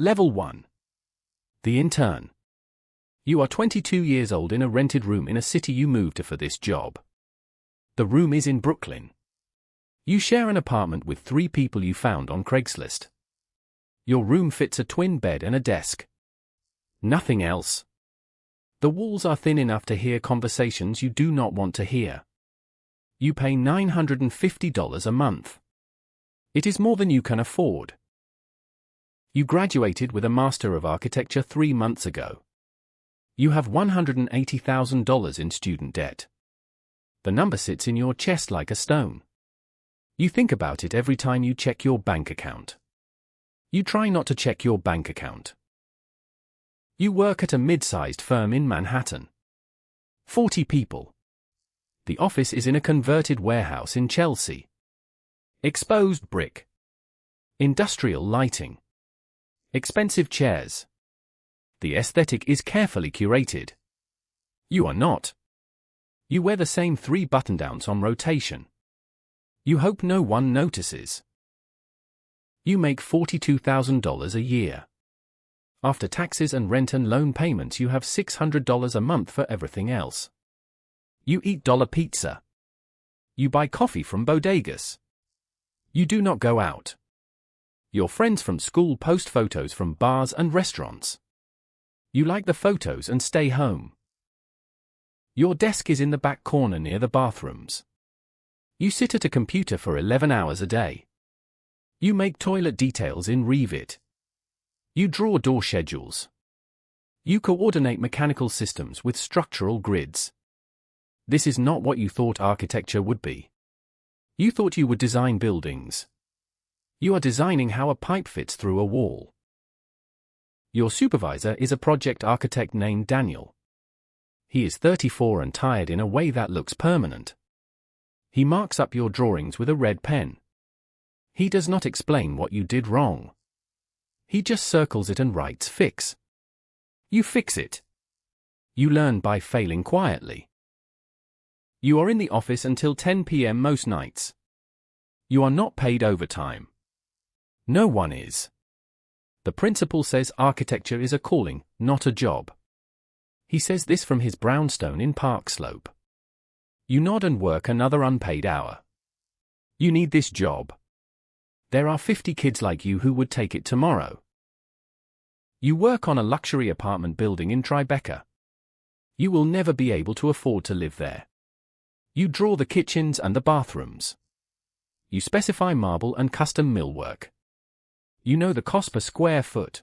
Level 1. The Intern. You are 22 years old in a rented room in a city you moved to for this job. The room is in Brooklyn. You share an apartment with 3 people you found on Craigslist. Your room fits a twin bed and a desk. Nothing else. The walls are thin enough to hear conversations you do not want to hear. You pay $950 a month. It is more than you can afford. You graduated with a Master of Architecture 3 months ago. You have $180,000 in student debt. The number sits in your chest like a stone. You think about it every time you check your bank account. You try not to check your bank account. You work at a mid-sized firm in Manhattan. 40 people. The office is in a converted warehouse in Chelsea. Exposed brick. Industrial lighting. Expensive chairs. The aesthetic is carefully curated. You are not. You wear the same 3 button-downs on rotation. You hope no one notices. You make $42,000 a year. After taxes and rent and loan payments, you have $600 a month for everything else. You eat dollar pizza. You buy coffee from bodegas. You do not go out. Your friends from school post photos from bars and restaurants. You like the photos and stay home. Your desk is in the back corner near the bathrooms. You sit at a computer for 11 hours a day. You make toilet details in Revit. You draw door schedules. You coordinate mechanical systems with structural grids. This is not what you thought architecture would be. You thought you would design buildings. You are designing how a pipe fits through a wall. Your supervisor is a project architect named Daniel. He is 34 and tired in a way that looks permanent. He marks up your drawings with a red pen. He does not explain what you did wrong. He just circles it and writes fix. You fix it. You learn by failing quietly. You are in the office until 10 p.m. most nights. You are not paid overtime. No one is. The principal says architecture is a calling, not a job. He says this from his brownstone in Park Slope. You nod and work another unpaid hour. You need this job. There are 50 kids like you who would take it tomorrow. You work on a luxury apartment building in Tribeca. You will never be able to afford to live there. You draw the kitchens and the bathrooms. You specify marble and custom millwork. You know the cost per square foot.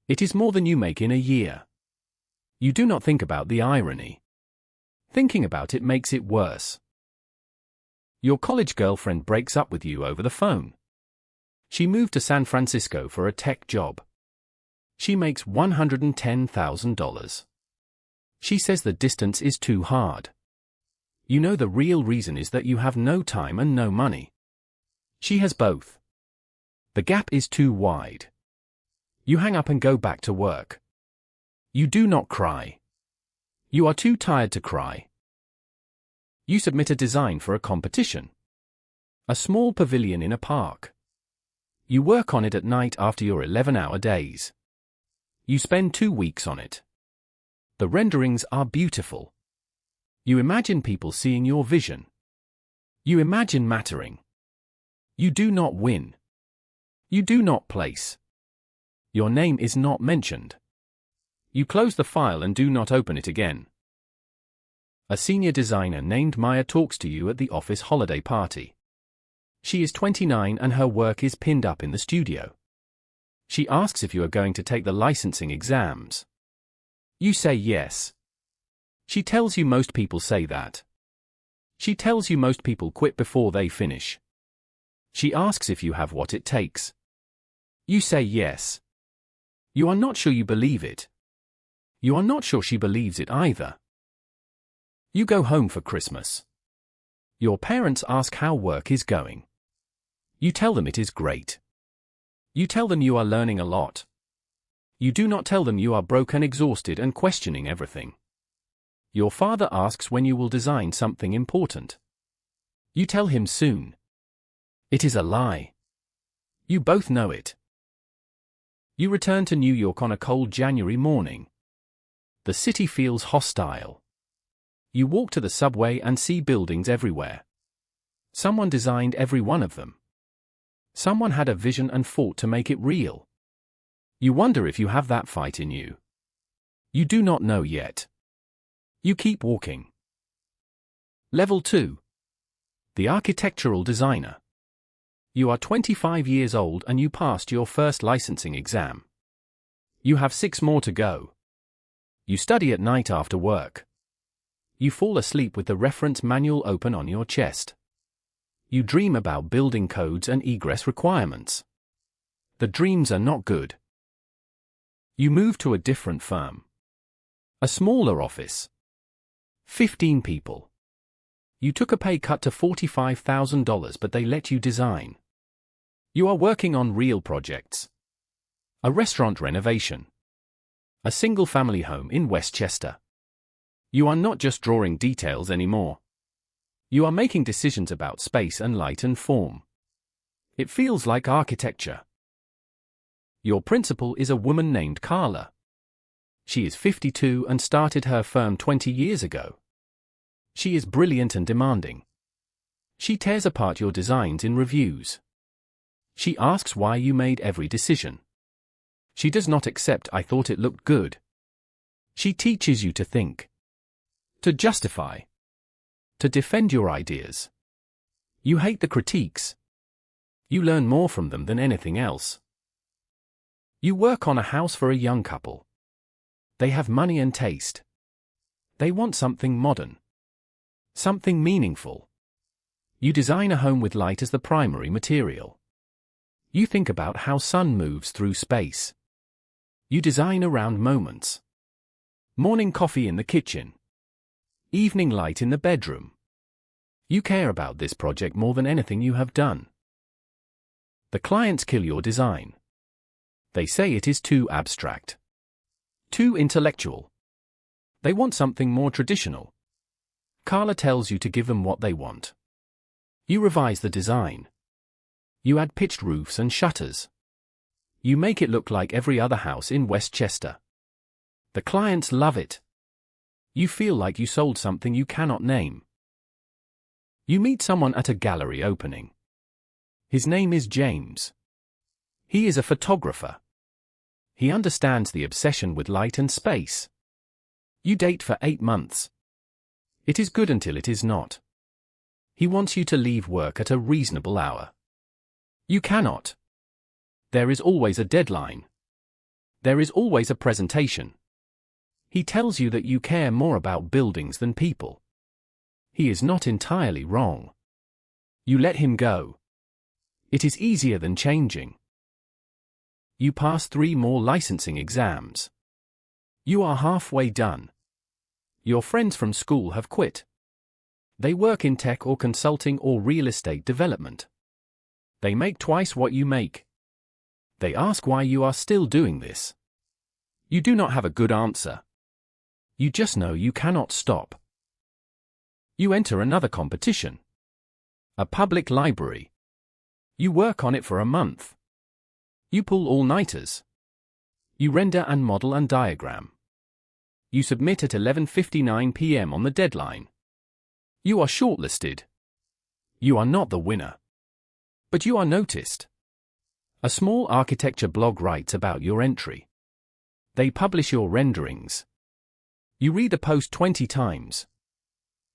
It is more than you make in a year. You do not think about the irony. Thinking about it makes it worse. Your college girlfriend breaks up with you over the phone. She moved to San Francisco for a tech job. She makes $110,000. She says the distance is too hard. You know the real reason is that you have no time and no money. She has both. The gap is too wide. You hang up and go back to work. You do not cry. You are too tired to cry. You submit a design for a competition. A small pavilion in a park. You work on it at night after your 11-hour days. You spend 2 weeks on it. The renderings are beautiful. You imagine people seeing your vision. You imagine mattering. You do not win. You do not place. Your name is not mentioned. You close the file and do not open it again. A senior designer named Maya talks to you at the office holiday party. She is 29 and her work is pinned up in the studio. She asks if you are going to take the licensing exams. You say yes. She tells you most people say that. She tells you most people quit before they finish. She asks if you have what it takes. You say yes. You are not sure you believe it. You are not sure she believes it either. You go home for Christmas. Your parents ask how work is going. You tell them it is great. You tell them you are learning a lot. You do not tell them you are broke and exhausted and questioning everything. Your father asks when you will design something important. You tell him soon. It is a lie. You both know it. You return to New York on a cold January morning. The city feels hostile. You walk to the subway and see buildings everywhere. Someone designed every one of them. Someone had a vision and fought to make it real. You wonder if you have that fight in you. You do not know yet. You keep walking. Level 2. The architectural designer. You are 25 years old and you passed your first licensing exam. You have 6 more to go. You study at night after work. You fall asleep with the reference manual open on your chest. You dream about building codes and egress requirements. The dreams are not good. You move to a different firm. A smaller office. 15 people. You took a pay cut to $45,000 but they let you design. You are working on real projects. A restaurant renovation. A single-family home in Westchester. You are not just drawing details anymore. You are making decisions about space and light and form. It feels like architecture. Your principal is a woman named Carla. She is 52 and started her firm 20 years ago. She is brilliant and demanding. She tears apart your designs in reviews. She asks why you made every decision. She does not accept "I thought it looked good." She teaches you to think. To justify. To defend your ideas. You hate the critiques. You learn more from them than anything else. You work on a house for a young couple. They have money and taste. They want something modern. Something meaningful. You design a home with light as the primary material. You think about how sun moves through space. You design around moments. Morning coffee in the kitchen. Evening light in the bedroom. You care about this project more than anything you have done. The clients kill your design. They say it is too abstract. Too intellectual. They want something more traditional. Carla tells you to give them what they want. You revise the design. You add pitched roofs and shutters. You make it look like every other house in Westchester. The clients love it. You feel like you sold something you cannot name. You meet someone at a gallery opening. His name is James. He is a photographer. He understands the obsession with light and space. You date for 8 months. It is good until it is not. He wants you to leave work at a reasonable hour. You cannot. There is always a deadline. There is always a presentation. He tells you that you care more about buildings than people. He is not entirely wrong. You let him go. It is easier than changing. You pass 3 more licensing exams. You are halfway done. Your friends from school have quit. They work in tech or consulting or real estate development. They make twice what you make. They ask why you are still doing this. You do not have a good answer. You just know you cannot stop. You enter another competition. A public library. You work on it for a month. You pull all-nighters. You render and model and diagram. You submit at 11:59 p.m. on the deadline. You are shortlisted. You are not the winner. But you are noticed. A small architecture blog writes about your entry. They publish your renderings. You read the post 20 times.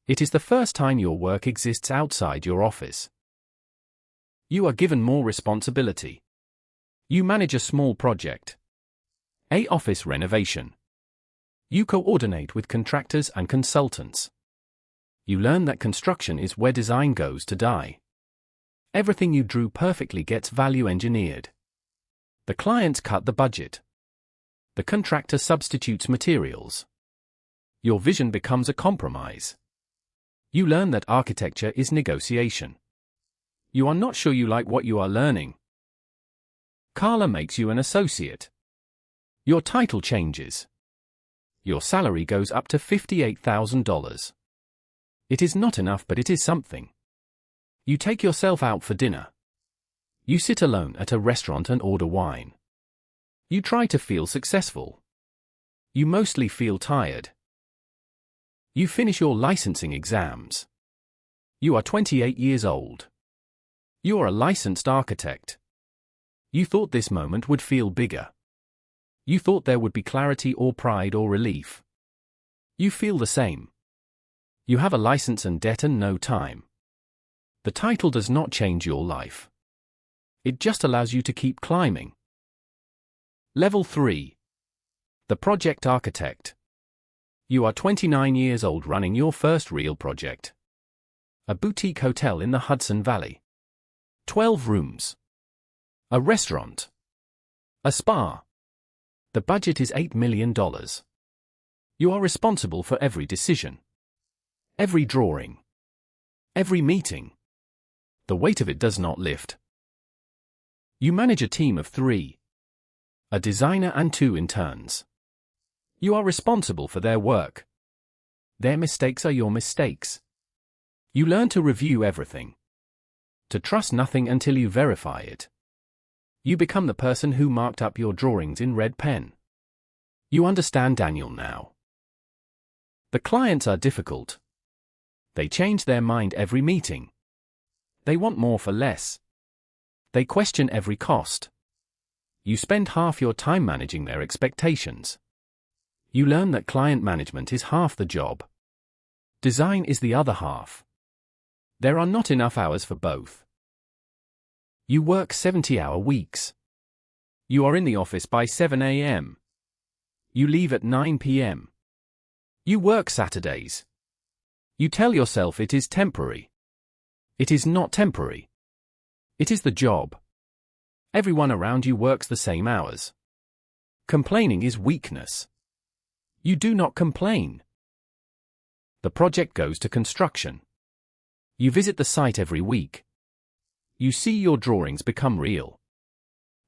It is the first time your work exists outside your office. You are given more responsibility. You manage a small project. A office renovation. You coordinate with contractors and consultants. You learn that construction is where design goes to die. Everything you drew perfectly gets value engineered. The clients cut the budget. The contractor substitutes materials. Your vision becomes a compromise. You learn that architecture is negotiation. You are not sure you like what you are learning. Carla makes you an associate. Your title changes. Your salary goes up to $58,000. It is not enough, but it is something. You take yourself out for dinner. You sit alone at a restaurant and order wine. You try to feel successful. You mostly feel tired. You finish your licensing exams. You are 28 years old. You are a licensed architect. You thought this moment would feel bigger. You thought there would be clarity or pride or relief. You feel the same. You have a license and debt and no time. The title does not change your life. It just allows you to keep climbing. Level 3. The Project Architect. You are 29 years old running your first real project. A boutique hotel in the Hudson Valley. 12 rooms. A restaurant. A spa. The budget is $8 million. You are responsible for every decision. Every drawing. Every meeting. The weight of it does not lift. You manage a team of 3. A designer and 2 interns. You are responsible for their work. Their mistakes are your mistakes. You learn to review everything. To trust nothing until you verify it. You become the person who marked up your drawings in red pen. You understand Daniel now. The clients are difficult. They change their mind every meeting. They want more for less. They question every cost. You spend half your time managing their expectations. You learn that client management is half the job. Design is the other half. There are not enough hours for both. You work 70-hour weeks. You are in the office by 7 a.m. You leave at 9 p.m. You work Saturdays. You tell yourself it is temporary. It is not temporary. It is the job. Everyone around you works the same hours. Complaining is weakness. You do not complain. The project goes to construction. You visit the site every week. You see your drawings become real.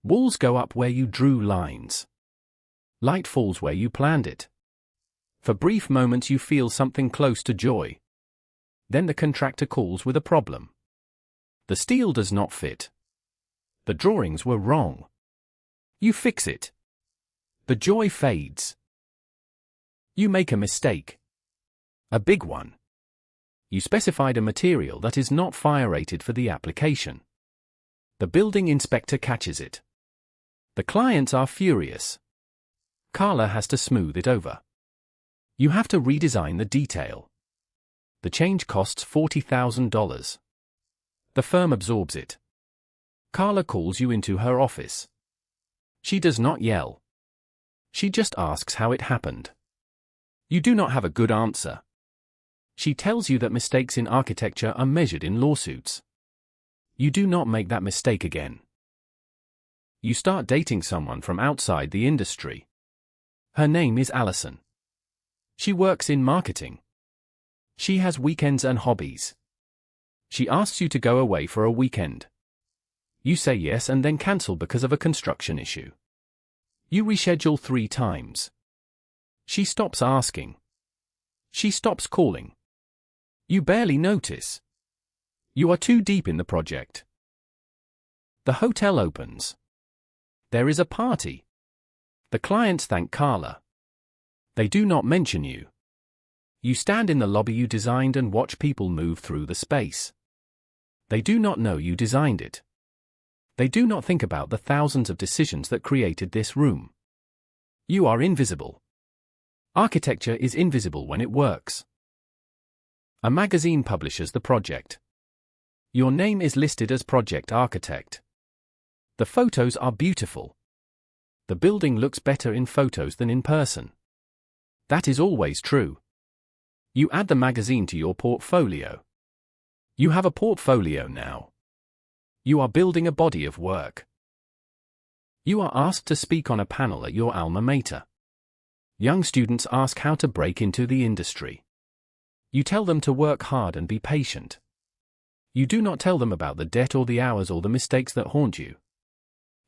Walls go up where you drew lines. Light falls where you planned it. For brief moments you feel something close to joy. Then the contractor calls with a problem. The steel does not fit. The drawings were wrong. You fix it. The joy fades. You make a mistake. A big one. You specified a material that is not fire-rated for the application. The building inspector catches it. The clients are furious. Carla has to smooth it over. You have to redesign the detail. The change costs $40,000. The firm absorbs it. Carla calls you into her office. She does not yell. She just asks how it happened. You do not have a good answer. She tells you that mistakes in architecture are measured in lawsuits. You do not make that mistake again. You start dating someone from outside the industry. Her name is Allison. She works in marketing. She has weekends and hobbies. She asks you to go away for a weekend. You say yes and then cancel because of a construction issue. You reschedule 3 times. She stops asking. She stops calling. You barely notice. You are too deep in the project. The hotel opens. There is a party. The clients thank Carla. They do not mention you. You stand in the lobby you designed and watch people move through the space. They do not know you designed it. They do not think about the thousands of decisions that created this room. You are invisible. Architecture is invisible when it works. A magazine publishes the project. Your name is listed as project architect. The photos are beautiful. The building looks better in photos than in person. That is always true. You add the magazine to your portfolio. You have a portfolio now. You are building a body of work. You are asked to speak on a panel at your alma mater. Young students ask how to break into the industry. You tell them to work hard and be patient. You do not tell them about the debt or the hours or the mistakes that haunt you.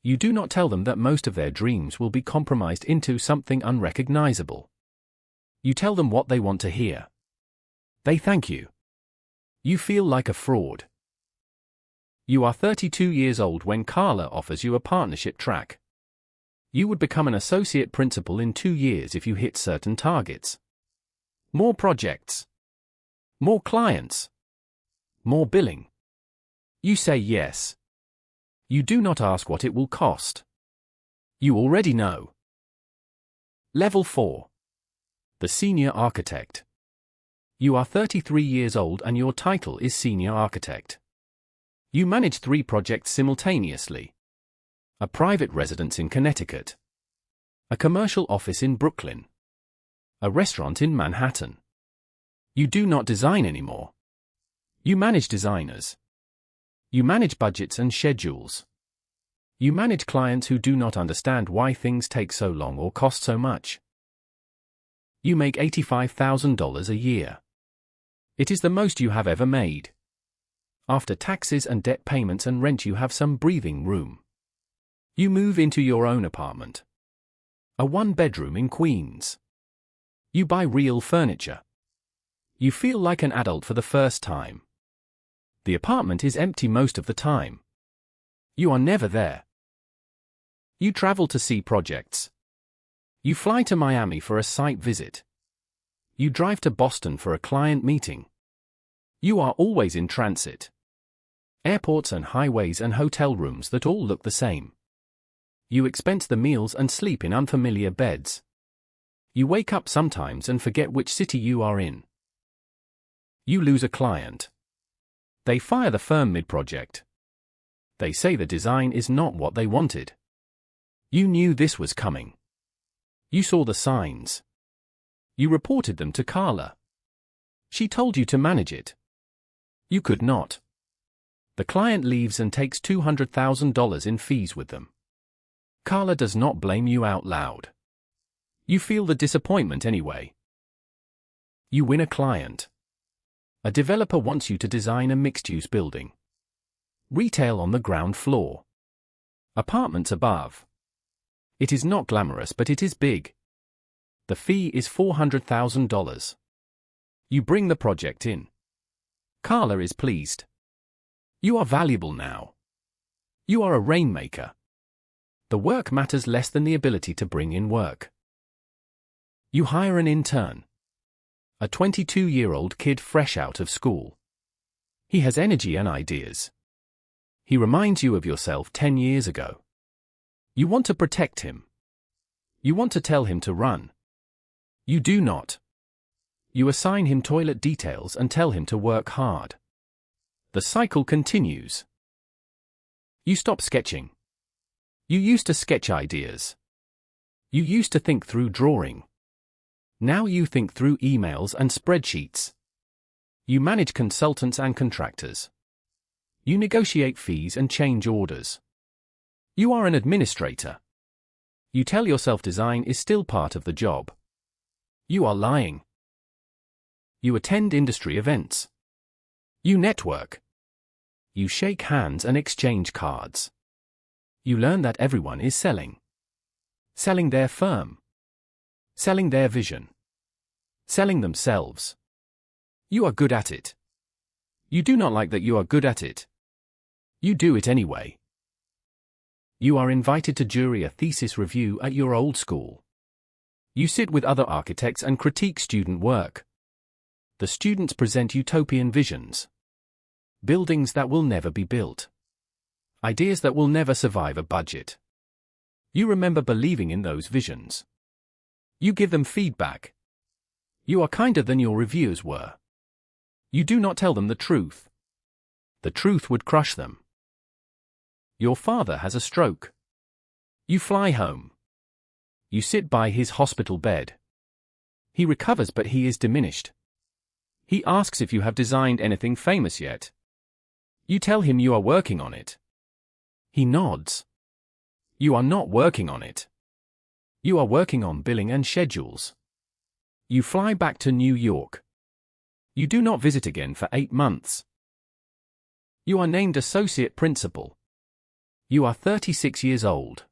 You do not tell them that most of their dreams will be compromised into something unrecognizable. You tell them what they want to hear. They thank you. You feel like a fraud. You are 32 years old when Carla offers you a partnership track. You would become an associate principal in 2 years if you hit certain targets. More projects. More clients. More billing. You say yes. You do not ask what it will cost. You already know. Level 4. The Senior Architect. You are 33 years old and your title is Senior Architect. You manage 3 projects simultaneously. A private residence in Connecticut. A commercial office in Brooklyn. A restaurant in Manhattan. You do not design anymore. You manage designers. You manage budgets and schedules. You manage clients who do not understand why things take so long or cost so much. You make $85,000 a year. It is the most you have ever made. After taxes and debt payments and rent, you have some breathing room. You move into your own apartment. A 1-bedroom in Queens. You buy real furniture. You feel like an adult for the first time. The apartment is empty most of the time. You are never there. You travel to see projects. You fly to Miami for a site visit. You drive to Boston for a client meeting. You are always in transit. Airports and highways and hotel rooms that all look the same. You expense the meals and sleep in unfamiliar beds. You wake up sometimes and forget which city you are in. You lose a client. They fire the firm mid-project. They say the design is not what they wanted. You knew this was coming. You saw the signs. You reported them to Carla. She told you to manage it. You could not. The client leaves and takes $200,000 in fees with them. Carla does not blame you out loud. You feel the disappointment anyway. You win a client. A developer wants you to design a mixed-use building. Retail on the ground floor. Apartments above. It is not glamorous, but it is big. The fee is $400,000. You bring the project in. Carla is pleased. You are valuable now. You are a rainmaker. The work matters less than the ability to bring in work. You hire an intern. A 22-year-old kid fresh out of school. He has energy and ideas. He reminds you of yourself 10 years ago. You want to protect him. You want to tell him to run. You do not. You assign him toilet details and tell him to work hard. The cycle continues. You stop sketching. You used to sketch ideas. You used to think through drawing. Now you think through emails and spreadsheets. You manage consultants and contractors. You negotiate fees and change orders. You are an administrator. You tell yourself design is still part of the job. You are lying. You attend industry events. You network. You shake hands and exchange cards. You learn that everyone is selling. Selling their firm. Selling their vision. Selling themselves. You are good at it. You do not like that you are good at it. You do it anyway. You are invited to jury a thesis review at your old school. You sit with other architects and critique student work. The students present utopian visions. Buildings that will never be built. Ideas that will never survive a budget. You remember believing in those visions. You give them feedback. You are kinder than your reviewers were. You do not tell them the truth. The truth would crush them. Your father has a stroke. You fly home. You sit by his hospital bed. He recovers, but he is diminished. He asks if you have designed anything famous yet. You tell him you are working on it. He nods. You are not working on it. You are working on billing and schedules. You fly back to New York. You do not visit again for 8 months. You are named associate principal. You are 36 years old.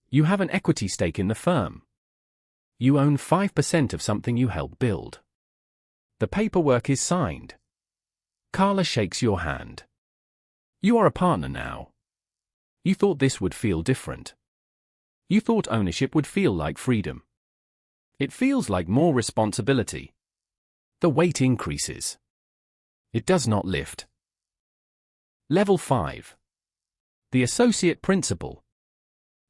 You have an equity stake in the firm. You own 5% of something you help build. The paperwork is signed. Carla shakes your hand. You are a partner now. You thought this would feel different. You thought ownership would feel like freedom. It feels like more responsibility. The weight increases. It does not lift. Level 5. The associate principal.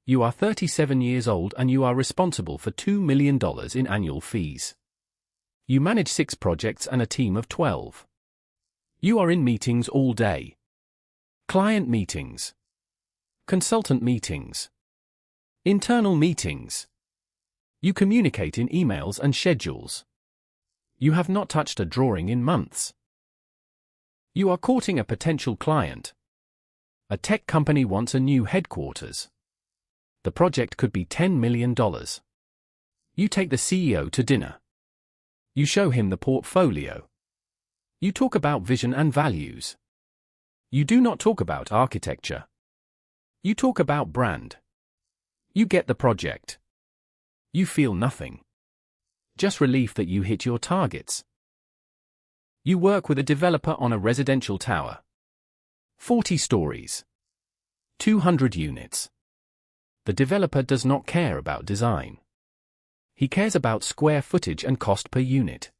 You are 37 years old and you are responsible for $2 million in annual fees. You manage 6 projects and a team of 12. You are in meetings all day. Client meetings. Consultant meetings. Internal meetings. You communicate in emails and schedules. You have not touched a drawing in months. You are courting a potential client. A tech company wants a new headquarters. The project could be $10 million. You take the CEO to dinner. You show him the portfolio. You talk about vision and values. You do not talk about architecture. You talk about brand. You get the project. You feel nothing. Just relief that you hit your targets. You work with a developer on a residential tower. 40 stories. 200 units. The developer does not care about design. He cares about square footage and cost per unit.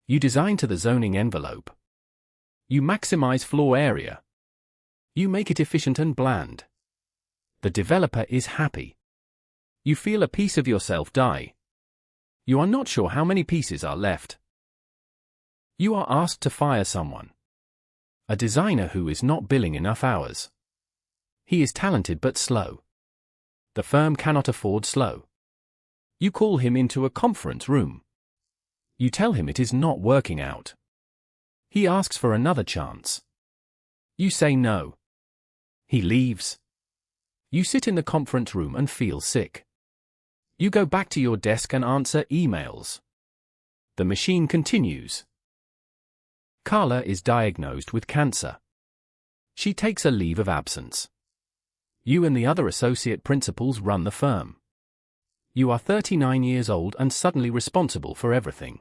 You design to the zoning envelope. You maximize floor area. You make it efficient and bland. The developer is happy. You feel a piece of yourself die. You are not sure how many pieces are left. You are asked to fire someone. A designer who is not billing enough hours. He is talented but slow. The firm cannot afford slow. You call him into a conference room. You tell him it is not working out. He asks for another chance. You say no. He leaves. You sit in the conference room and feel sick. You go back to your desk and answer emails. The machine continues. Carla is diagnosed with cancer. She takes a leave of absence. You and the other associate principals run the firm. You are 39 years old and suddenly responsible for everything.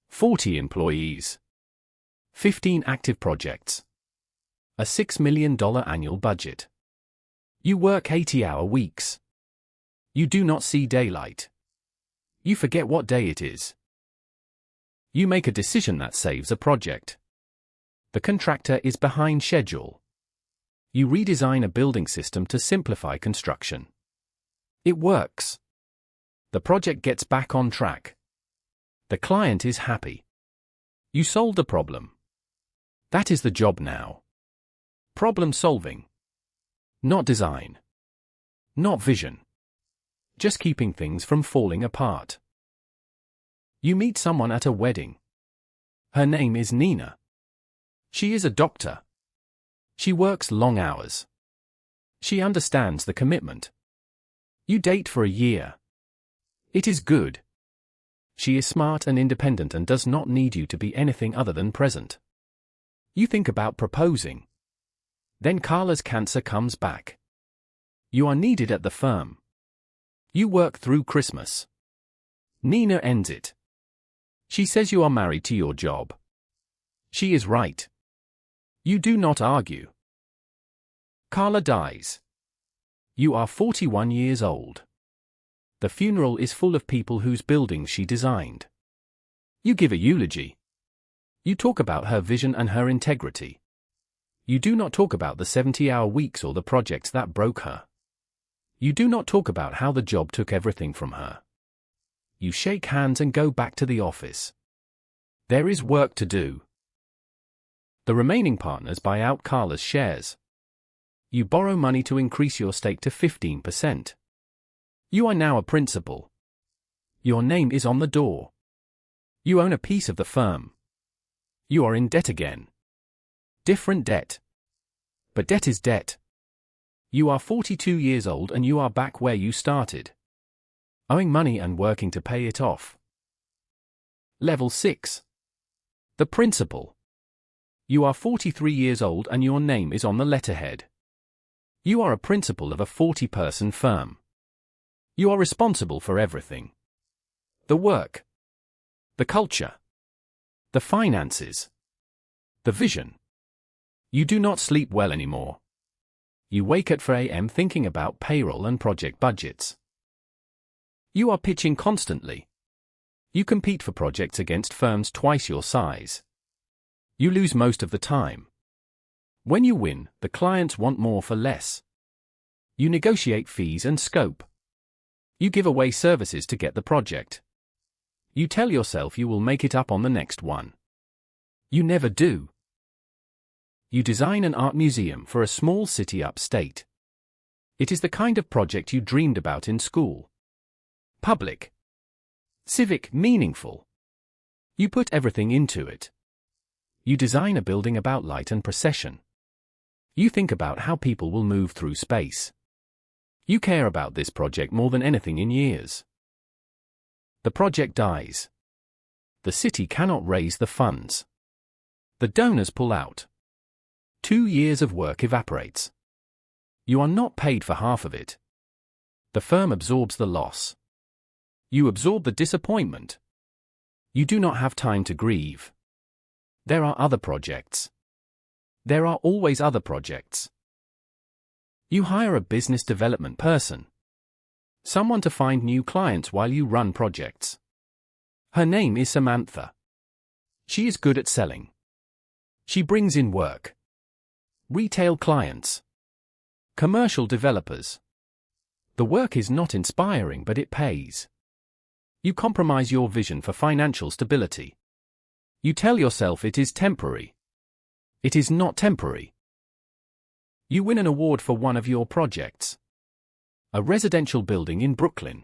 40 employees. 15 active projects. A $6 million annual budget. You work 80-hour weeks. You do not see daylight. You forget what day it is. You make a decision that saves a project. The contractor is behind schedule. You redesign a building system to simplify construction. It works. The project gets back on track. The client is happy. You solved the problem. That is the job now. Problem solving. Not design. Not vision. Just keeping things from falling apart. You meet someone at a wedding. Her name is Nina. She is a doctor. She works long hours. She understands the commitment. You date for a year. It is good. She is smart and independent and does not need you to be anything other than present. You think about proposing. Then Carla's cancer comes back. You are needed at the firm. You work through Christmas. Nina ends it. She says you are married to your job. She is right. You do not argue. Carla dies. You are 41 years old. The funeral is full of people whose buildings she designed. You give a eulogy. You talk about her vision and her integrity. You do not talk about the 70-hour weeks or the projects that broke her. You do not talk about how the job took everything from her. You shake hands and go back to the office. There is work to do. The remaining partners buy out Carla's shares. You borrow money to increase your stake to 15%. You are now a principal. Your name is on the door. You own a piece of the firm. You are in debt again. Different debt. But debt is debt. You are 42 years old and you are back where you started. Owing money and working to pay it off. Level 6. The principal. You are 43 years old and your name is on the letterhead. You are a principal of a 40-person firm. You are responsible for everything. The work. The culture. The finances. The vision. You do not sleep well anymore. You wake at 4 a.m. thinking about payroll and project budgets. You are pitching constantly. You compete for projects against firms twice your size. You lose most of the time. When you win, the clients want more for less. You negotiate fees and scope. You give away services to get the project. You tell yourself you will make it up on the next one. You never do. You design an art museum for a small city upstate. It is the kind of project you dreamed about in school. Public. Civic, meaningful. You put everything into it. You design a building about light and procession. You think about how people will move through space. You care about this project more than anything in years. The project dies. The city cannot raise the funds. The donors pull out. 2 years of work evaporates. You are not paid for half of it. The firm absorbs the loss. You absorb the disappointment. You do not have time to grieve. There are other projects. There are always other projects. You hire a business development person. Someone to find new clients while you run projects. Her name is Samantha. She is good at selling. She brings in work. Retail clients. Commercial developers. The work is not inspiring, but it pays. You compromise your vision for financial stability. You tell yourself it is temporary. It is not temporary. You win an award for one of your projects. A residential building in Brooklyn.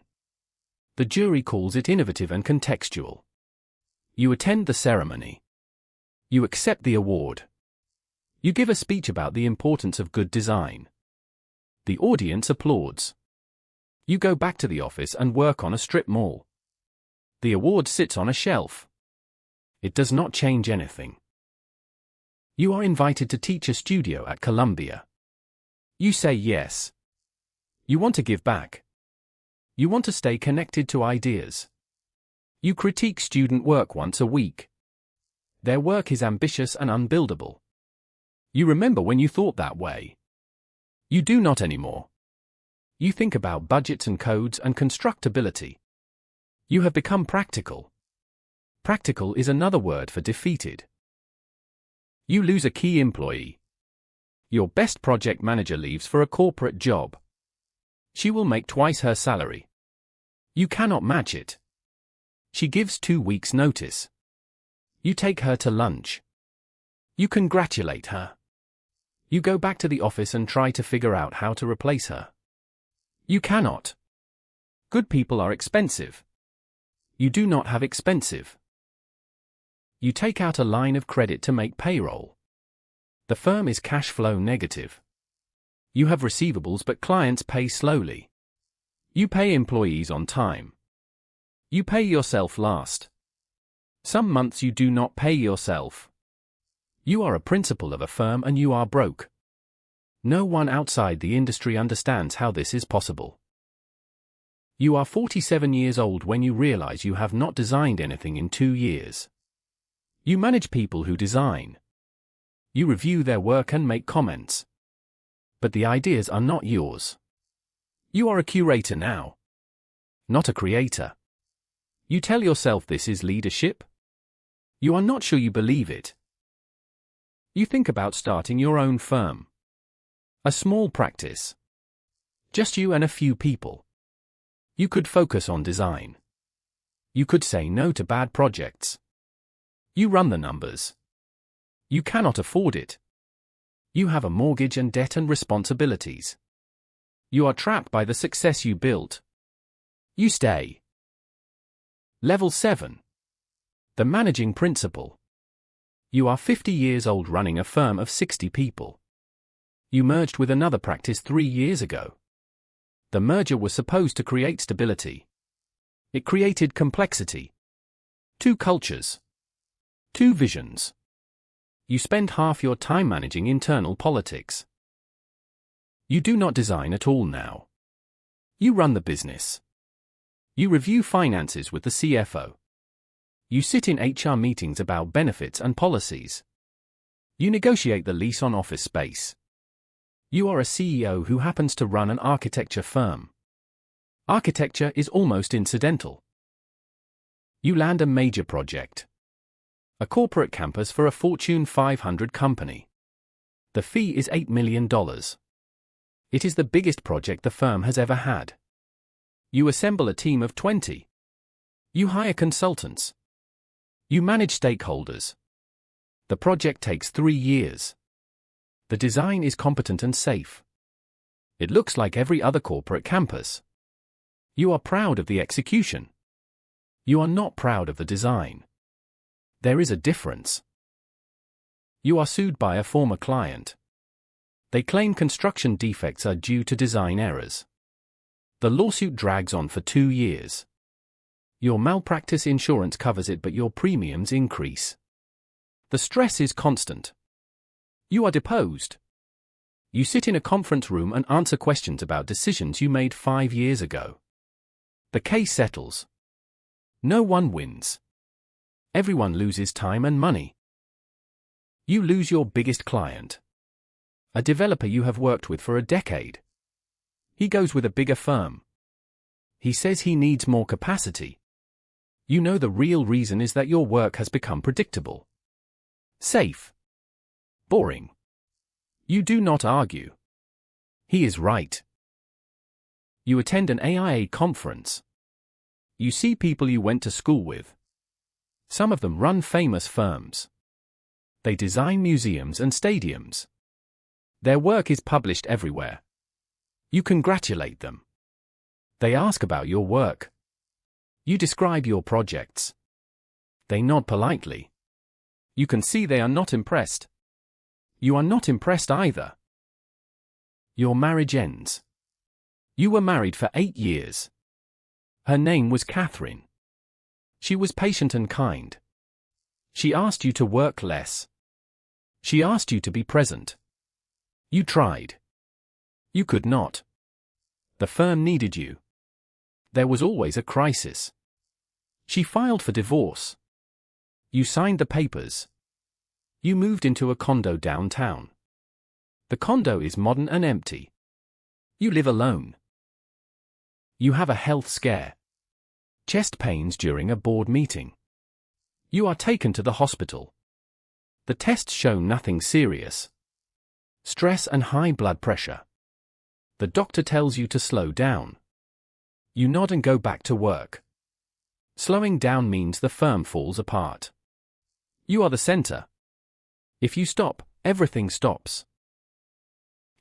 The jury calls it innovative and contextual. You attend the ceremony. You accept the award. You give a speech about the importance of good design. The audience applauds. You go back to the office and work on a strip mall. The award sits on a shelf. It does not change anything. You are invited to teach a studio at Columbia. You say yes. You want to give back. You want to stay connected to ideas. You critique student work once a week. Their work is ambitious and unbuildable. You remember when you thought that way. You do not anymore. You think about budgets and codes and constructability. You have become practical. Practical is another word for defeated. You lose a key employee. Your best project manager leaves for a corporate job. She will make twice her salary. You cannot match it. She gives 2 weeks' notice. You take her to lunch. You congratulate her. You go back to the office and try to figure out how to replace her. You cannot. Good people are expensive. You do not have expensive. You take out a line of credit to make payroll. The firm is cash flow negative. You have receivables but clients pay slowly. You pay employees on time. You pay yourself last. Some months you do not pay yourself. You are a principal of a firm and you are broke. No one outside the industry understands how this is possible. You are 47 years old when you realize you have not designed anything in 2 years. You manage people who design. You review their work and make comments. But the ideas are not yours. You are a curator now, not a creator. You tell yourself this is leadership. You are not sure you believe it. You think about starting your own firm. A small practice. Just you and a few people. You could focus on design. You could say no to bad projects. You run the numbers. You cannot afford it. You have a mortgage and debt and responsibilities. You are trapped by the success you built. You stay. Level 7. The managing principal. You are 50 years old running a firm of 60 people. You merged with another practice 3 years ago. The merger was supposed to create stability. It created complexity. 2 cultures. 2 visions. You spend half your time managing internal politics. You do not design at all now. You run the business. You review finances with the CFO. You sit in HR meetings about benefits and policies. You negotiate the lease on office space. You are a CEO who happens to run an architecture firm. Architecture is almost incidental. You land a major project. A corporate campus for a Fortune 500 company. The fee is $8 million. It is the biggest project the firm has ever had. You assemble a team of 20. You hire consultants. You manage stakeholders. The project takes 3 years. The design is competent and safe. It looks like every other corporate campus. You are proud of the execution. You are not proud of the design. There is a difference. You are sued by a former client. They claim construction defects are due to design errors. The lawsuit drags on for 2 years. Your malpractice insurance covers it, but your premiums increase. The stress is constant. You are deposed. You sit in a conference room and answer questions about decisions you made 5 years ago. The case settles. No one wins. Everyone loses time and money. You lose your biggest client. A developer you have worked with for a decade. He goes with a bigger firm. He says he needs more capacity. You know the real reason is that your work has become predictable. Safe. Boring. You do not argue. He is right. You attend an AIA conference. You see people you went to school with. Some of them run famous firms. They design museums and stadiums. Their work is published everywhere. You congratulate them. They ask about your work. You describe your projects. They nod politely. You can see they are not impressed. You are not impressed either. Your marriage ends. You were married for 8 years. Her name was Catherine. She was patient and kind. She asked you to work less. She asked you to be present. You tried. You could not. The firm needed you. There was always a crisis. She filed for divorce. You signed the papers. You moved into a condo downtown. The condo is modern and empty. You live alone. You have a health scare. Chest pains during a board meeting. You are taken to the hospital. The tests show nothing serious. Stress and high blood pressure. The doctor tells you to slow down. You nod and go back to work. Slowing down means the firm falls apart. You are the center. If you stop, everything stops.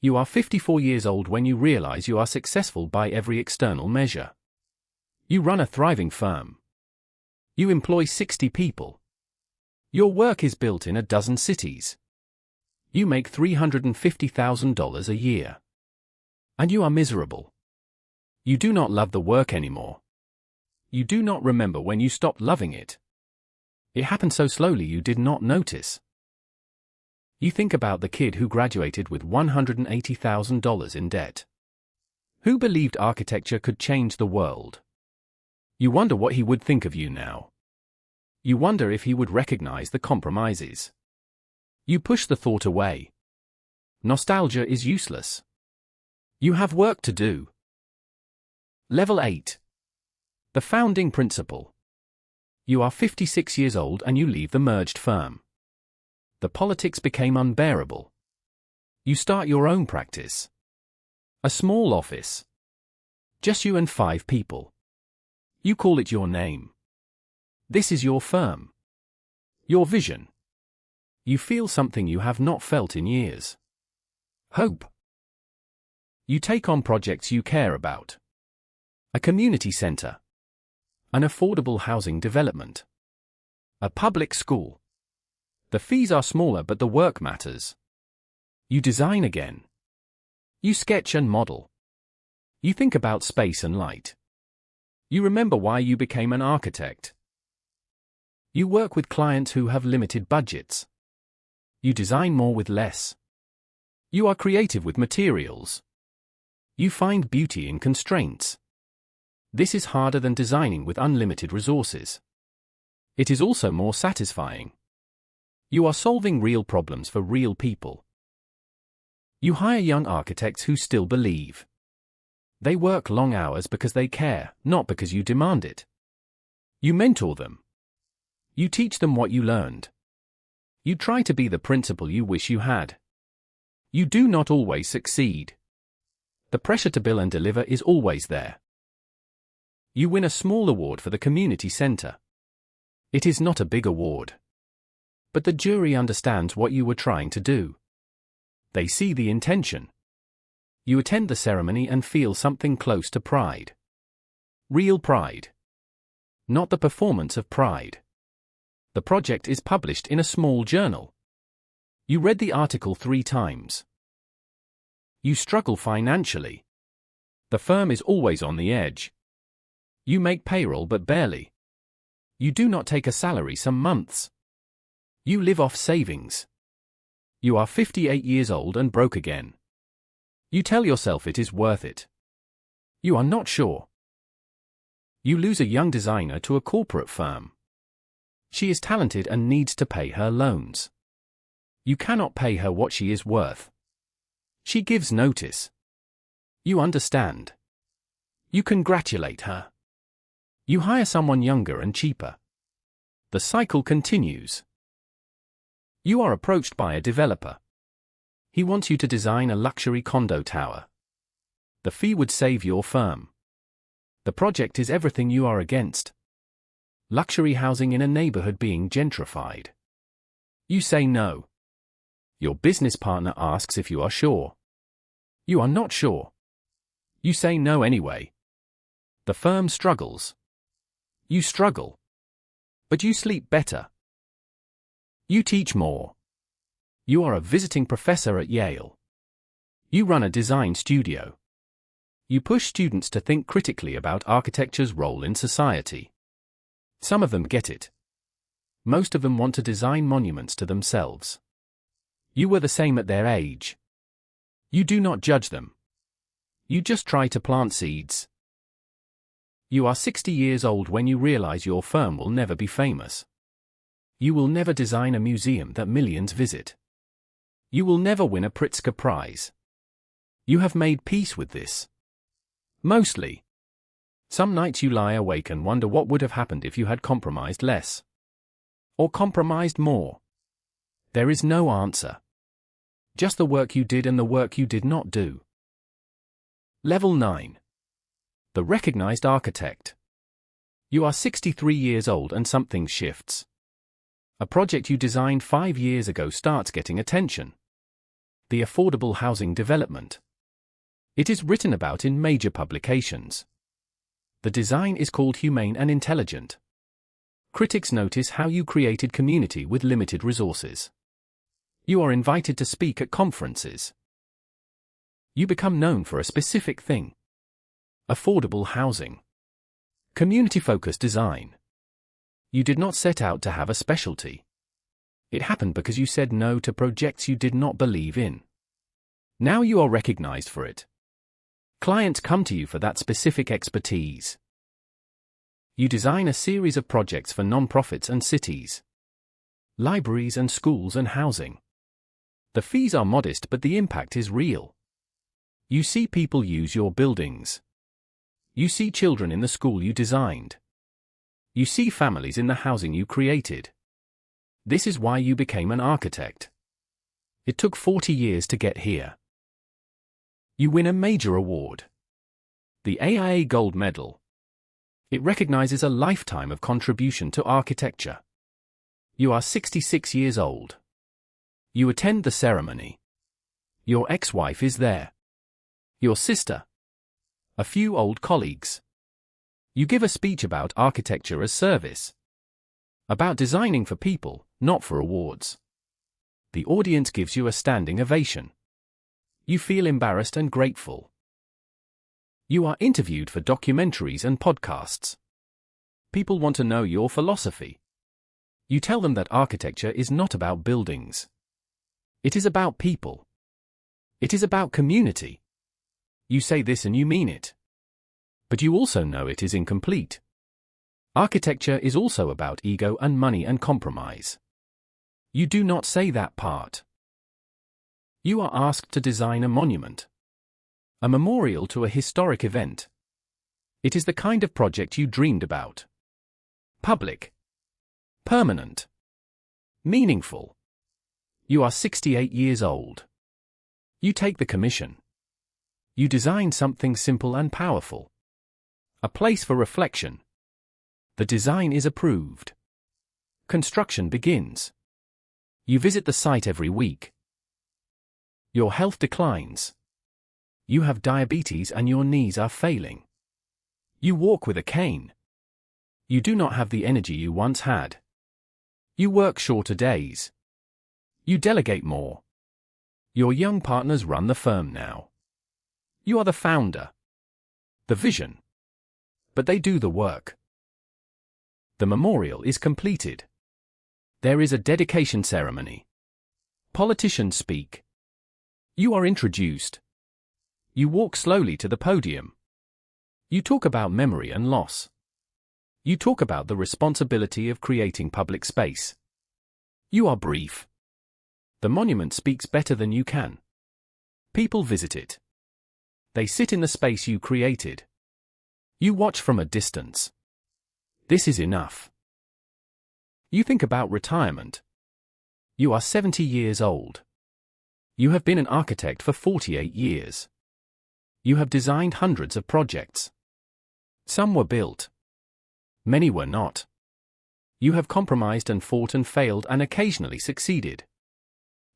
You are 54 years old when you realize you are successful by every external measure. You run a thriving firm. You employ 60 people. Your work is built in a dozen cities. You make $350,000 a year. And you are miserable. You do not love the work anymore. You do not remember when you stopped loving it. It happened so slowly you did not notice. You think about the kid who graduated with $180,000 in debt. Who believed architecture could change the world? You wonder what he would think of you now. You wonder if he would recognize the compromises. You push the thought away. Nostalgia is useless. You have work to do. Level 8. The founding principle. You are 56 years old and you leave the merged firm. The politics became unbearable. You start your own practice. A small office. Just you and 5 people. You call it your name. This is your firm. Your vision. You feel something you have not felt in years. Hope. You take on projects you care about. A community center. An affordable housing development. A public school. The fees are smaller but the work matters. You design again. You sketch and model. You think about space and light. You remember why you became an architect. You work with clients who have limited budgets. You design more with less. You are creative with materials. You find beauty in constraints. This is harder than designing with unlimited resources. It is also more satisfying. You are solving real problems for real people. You hire young architects who still believe. They work long hours because they care, not because you demand it. You mentor them. You teach them what you learned. You try to be the principal you wish you had. You do not always succeed. The pressure to bill and deliver is always there. You win a small award for the community center. It is not a big award. But the jury understands what you were trying to do. They see the intention. You attend the ceremony and feel something close to pride. Real pride. Not the performance of pride. The project is published in a small journal. You read the article 3 times. You struggle financially. The firm is always on the edge. You make payroll but barely. You do not take a salary some months. You live off savings. You are 58 years old and broke again. You tell yourself it is worth it. You are not sure. You lose a young designer to a corporate firm. She is talented and needs to pay her loans. You cannot pay her what she is worth. She gives notice. You understand. You congratulate her. You hire someone younger and cheaper. The cycle continues. You are approached by a developer. He wants you to design a luxury condo tower. The fee would save your firm. The project is everything you are against. Luxury housing in a neighborhood being gentrified. You say no. Your business partner asks if you are sure. You are not sure. You say no anyway. The firm struggles. You struggle. But you sleep better. You teach more. You are a visiting professor at Yale. You run a design studio. You push students to think critically about architecture's role in society. Some of them get it. Most of them want to design monuments to themselves. You were the same at their age. You do not judge them. You just try to plant seeds. You are 60 years old when you realize your firm will never be famous. You will never design a museum that millions visit. You will never win a Pritzker Prize. You have made peace with this. Mostly. Some nights you lie awake and wonder what would have happened if you had compromised less. Or compromised more. There is no answer. Just the work you did and the work you did not do. Level 9. The recognized architect. You are 63 years old and something shifts. A project you designed 5 years ago starts getting attention. The affordable housing development. It is written about in major publications. The design is called humane and intelligent. Critics notice how you created community with limited resources. You are invited to speak at conferences. You become known for a specific thing. Affordable housing. Community-focused design. You did not set out to have a specialty. It happened because you said no to projects you did not believe in. Now you are recognized for it. Clients come to you for that specific expertise. You design a series of projects for non-profits and cities. Libraries and schools and housing. The fees are modest but the impact is real. You see people use your buildings. You see children in the school you designed. You see families in the housing you created. This is why you became an architect. It took 40 years to get here. You win a major award. The AIA Gold Medal. It recognizes a lifetime of contribution to architecture. You are 66 years old. You attend the ceremony. Your ex-wife is there. Your sister. A few old colleagues. You give a speech about architecture as service. About designing for people, not for awards. The audience gives you a standing ovation. You feel embarrassed and grateful. You are interviewed for documentaries and podcasts. People want to know your philosophy. You tell them that architecture is not about buildings. It is about people. It is about community. You say this and you mean it. But you also know it is incomplete. Architecture is also about ego and money and compromise. You do not say that part. You are asked to design a monument. A memorial to a historic event. It is the kind of project you dreamed about. Public. Permanent. Meaningful. You are 68 years old. You take the commission. You design something simple and powerful. A place for reflection. The design is approved. Construction begins. You visit the site every week. Your health declines. You have diabetes and your knees are failing. You walk with a cane. You do not have the energy you once had. You work shorter days. You delegate more. Your young partners run the firm now. You are the founder. The vision. But they do the work. The memorial is completed. There is a dedication ceremony. Politicians speak. You are introduced. You walk slowly to the podium. You talk about memory and loss. You talk about the responsibility of creating public space. You are brief. The monument speaks better than you can. People visit it. They sit in the space you created. You watch from a distance. This is enough. You think about retirement. You are 70 years old. You have been an architect for 48 years. You have designed hundreds of projects. Some were built. Many were not. You have compromised and fought and failed and occasionally succeeded.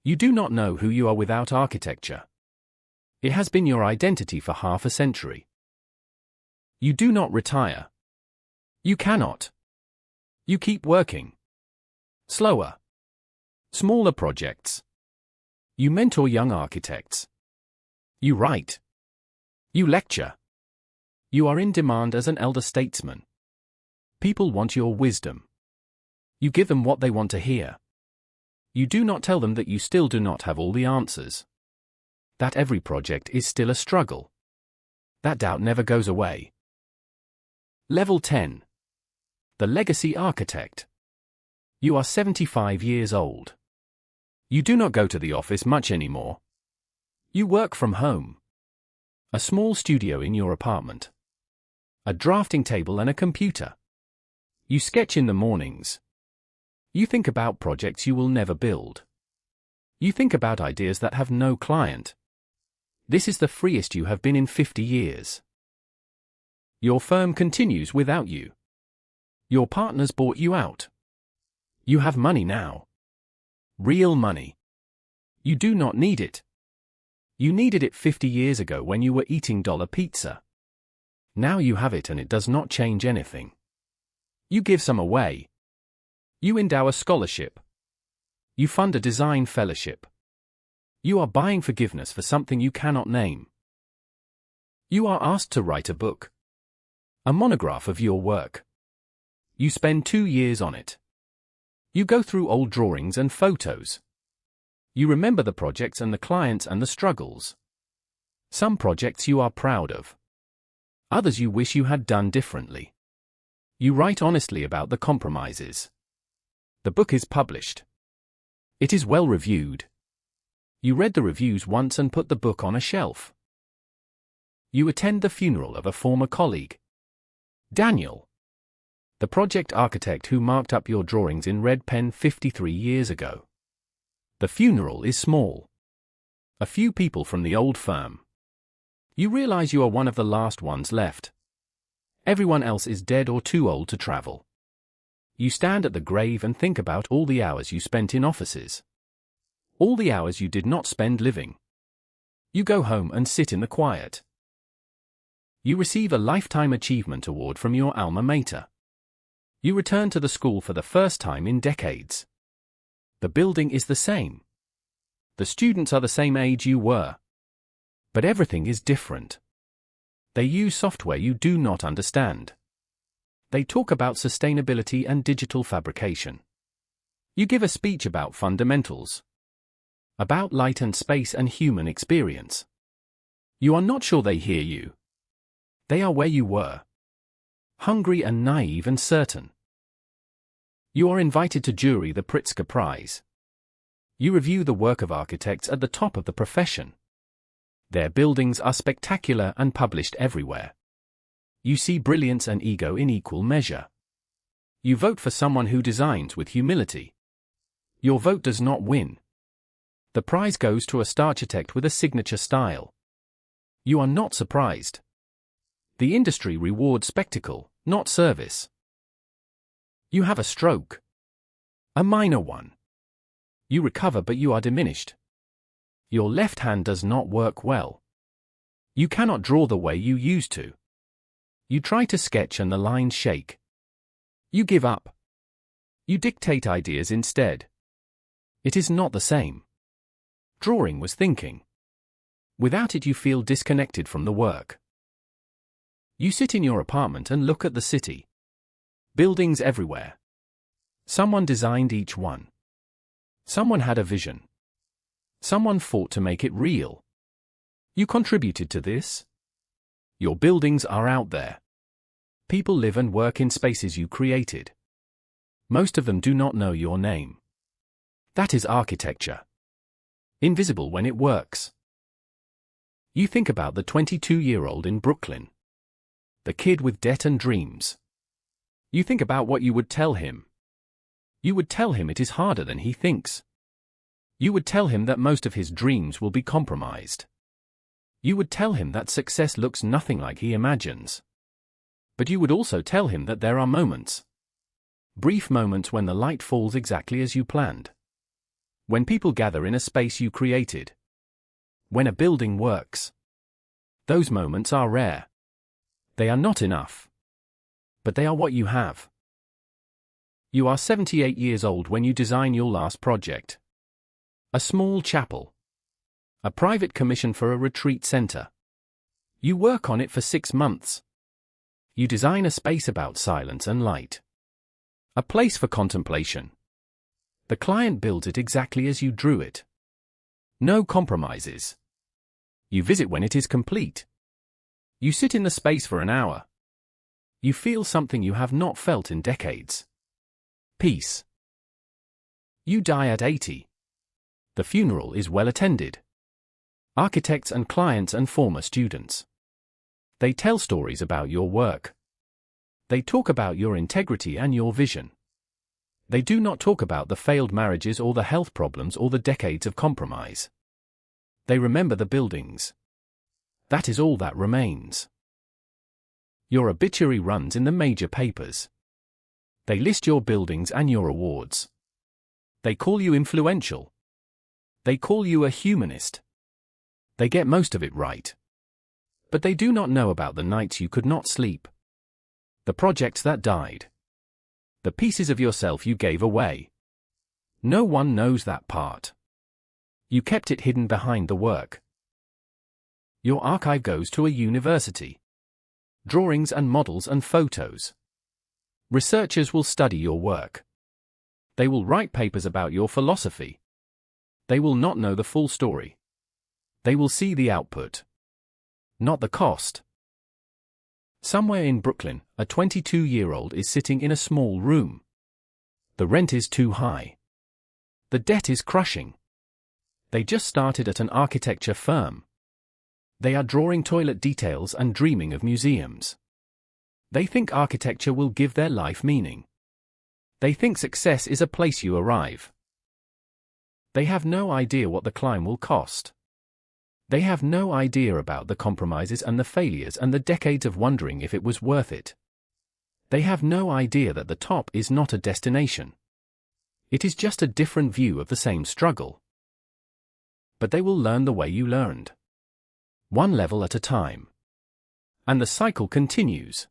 You do not know who you are without architecture. It has been your identity for half a century. You do not retire. You cannot. You keep working. Slower. Smaller projects. You mentor young architects. You write. You lecture. You are in demand as an elder statesman. People want your wisdom. You give them what they want to hear. You do not tell them that you still do not have all the answers. That every project is still a struggle. That doubt never goes away. Level 10. The Legacy Architect. You are 75 years old. You do not go to the office much anymore. You work from home. A small studio in your apartment. A drafting table and a computer. You sketch in the mornings. You think about projects you will never build. You think about ideas that have no client. This is the freest you have been in 50 years. Your firm continues without you. Your partners bought you out. You have money now. Real money. You do not need it. You needed it 50 years ago when you were eating dollar pizza. Now you have it and it does not change anything. You give some away. You endow a scholarship. You fund a design fellowship. You are buying forgiveness for something you cannot name. You are asked to write a book. A monograph of your work. You spend 2 years on it. You go through old drawings and photos. You remember the projects and the clients and the struggles. Some projects you are proud of. Others you wish you had done differently. You write honestly about the compromises. The book is published. It is well reviewed. You read the reviews once and put the book on a shelf. You attend the funeral of a former colleague. Daniel. The project architect who marked up your drawings in red pen 53 years ago. The funeral is small. A few people from the old firm. You realize you are one of the last ones left. Everyone else is dead or too old to travel. You stand at the grave and think about all the hours you spent in offices. All the hours you did not spend living. You go home and sit in the quiet. You receive a Lifetime Achievement Award from your alma mater. You return to the school for the first time in decades. The building is the same. The students are the same age you were. But everything is different. They use software you do not understand. They talk about sustainability and digital fabrication. You give a speech about fundamentals. About light and space and human experience. You are not sure they hear you. They are where you were. Hungry and naive and certain. You are invited to jury the Pritzker Prize. You review the work of architects at the top of the profession. Their buildings are spectacular and published everywhere. You see brilliance and ego in equal measure. You vote for someone who designs with humility. Your vote does not win. The prize goes to a star architect with a signature style. You are not surprised. The industry rewards spectacle, not service. You have a stroke. A minor one. You recover, but you are diminished. Your left hand does not work well. You cannot draw the way you used to. You try to sketch and the lines shake. You give up. You dictate ideas instead. It is not the same. Drawing was thinking. Without it, you feel disconnected from the work. You sit in your apartment and look at the city. Buildings everywhere. Someone designed each one. Someone had a vision. Someone fought to make it real. You contributed to this. Your buildings are out there. People live and work in spaces you created. Most of them do not know your name. That is architecture. Invisible when it works. You think about the 22-year-old in Brooklyn. The kid with debt and dreams. You think about what you would tell him. You would tell him it is harder than he thinks. You would tell him that most of his dreams will be compromised. You would tell him that success looks nothing like he imagines. But you would also tell him that there are moments. Brief moments when the light falls exactly as you planned. When people gather in a space you created. When a building works. Those moments are rare. They are not enough. But they are what you have. You are 78 years old when you design your last project. A small chapel. A private commission for a retreat center. You work on it for 6 months. You design a space about silence and light. A place for contemplation. The client builds it exactly as you drew it. No compromises. You visit when it is complete. You sit in the space for an hour. You feel something you have not felt in decades. Peace. You die at 80. The funeral is well attended. Architects and clients and former students. They tell stories about your work. They talk about your integrity and your vision. They do not talk about the failed marriages or the health problems or the decades of compromise. They remember the buildings. That is all that remains. Your obituary runs in the major papers. They list your buildings and your awards. They call you influential. They call you a humanist. They get most of it right. But they do not know about the nights you could not sleep. The projects that died. The pieces of yourself you gave away. No one knows that part. You kept it hidden behind the work. Your archive goes to a university. Drawings and models and photos. Researchers will study your work. They will write papers about your philosophy. They will not know the full story. They will see the output, not the cost. Somewhere in Brooklyn, a 22-year-old is sitting in a small room. The rent is too high. The debt is crushing. They just started at an architecture firm. They are drawing toilet details and dreaming of museums. They think architecture will give their life meaning. They think success is a place you arrive. They have no idea what the climb will cost. They have no idea about the compromises and the failures and the decades of wondering if it was worth it. They have no idea that the top is not a destination. It is just a different view of the same struggle. But they will learn the way you learned. One level at a time. And the cycle continues.